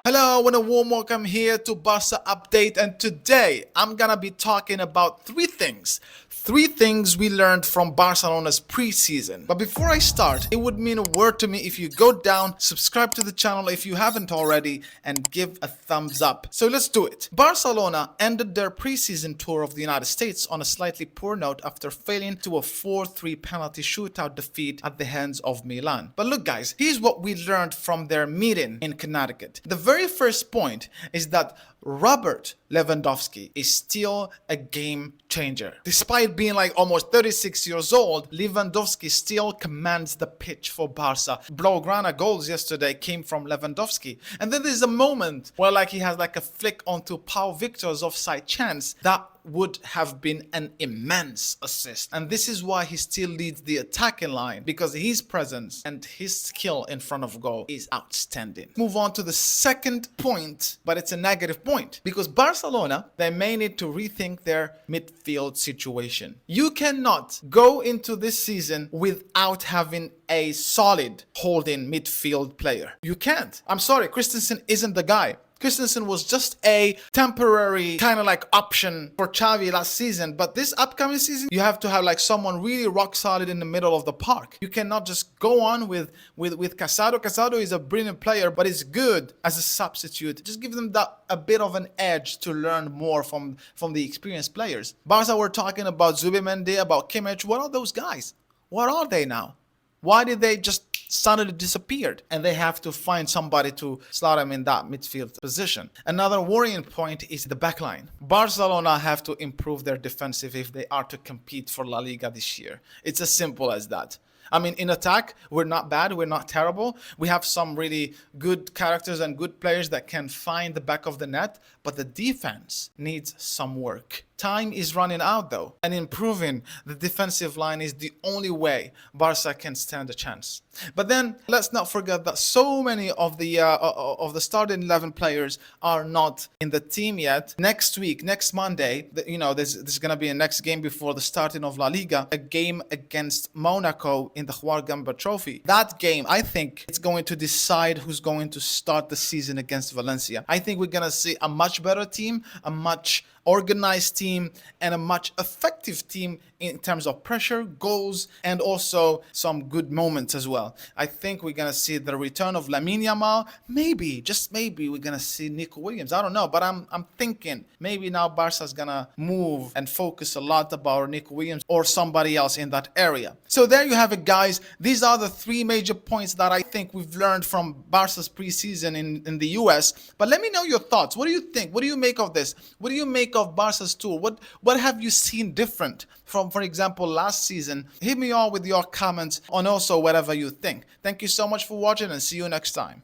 Hello and a warm welcome here to Barca Update, and today I'm gonna be talking about three things. Three things we learned from Barcelona's preseason. But before I start, it would mean a word to me if you go down, subscribe to the channel if you haven't already, and give a thumbs up. So let's do it. Barcelona ended their preseason tour of the United States on a slightly poor note after failing to a 4-3 penalty shootout defeat at the hands of Milan. But look guys, here's what we learned from their meeting in Connecticut. The very first point is that Robert Lewandowski is still a game changer. Despite being like almost 36 years old, Lewandowski still commands the pitch for Barca. Blaugrana goals yesterday came from Lewandowski. And then there's a moment where like he has like a flick onto Pau Victor's offside chance that would have been an immense assist. And this is why he still leads the attacking line, because his presence and his skill in front of goal is outstanding. Move on to the second point, but it's a negative point, because Barcelona, they may need to rethink their midfield situation. You cannot go into this season without having a solid holding midfield player. You can't. I'm sorry, Christensen isn't the guy. Christensen was just a temporary kind of like option for Xavi last season, but this upcoming season you have to have like someone really rock solid in the middle of the park. You cannot just go on with Casado. Casado is a brilliant player, but is good as a substitute. Just give them that a bit of an edge to learn more from the experienced players. Barca were talking about Zubimendi, about Kimmich. What are those guys? What are they now? Why did they just suddenly disappeared? And they have to find somebody to slot him in that midfield position. Another worrying point is the backline. Barcelona have to improve their defensive if they are to compete for La Liga this year. It's as simple as that. I mean, in attack, we're not bad, we're not terrible. We have some really good characters and good players that can find the back of the net, but the defense needs some work. Time is running out though, and improving the defensive line is the only way Barca can stand a chance. But then let's not forget that so many of the starting 11 players are not in the team yet. Next week, next Monday, there's gonna be a next game before the starting of La Liga, a game against Monaco in the Juan Gamba Trophy. That game, I think, it's going to decide who's going to start the season against Valencia. I think we're gonna see a much better team, a much organized team, and a much effective team in terms of pressure, goals, and also some good moments as well. I think we're gonna see the return of Lamine Yamal. Maybe, just maybe, we're gonna see Nico Williams. I don't know, but I'm thinking maybe now Barca's gonna move and focus a lot about Nico Williams or somebody else in that area. So there you have it, guys. These are the three major points that I think we've learned from Barca's preseason in the US. But let me know your thoughts. What do you think? What do you make of this? What do you make of Barca's tour? What have you seen different from, for example, last season? Hit me all with your comments on also whatever you think. Thank you so much for watching, and see you next time.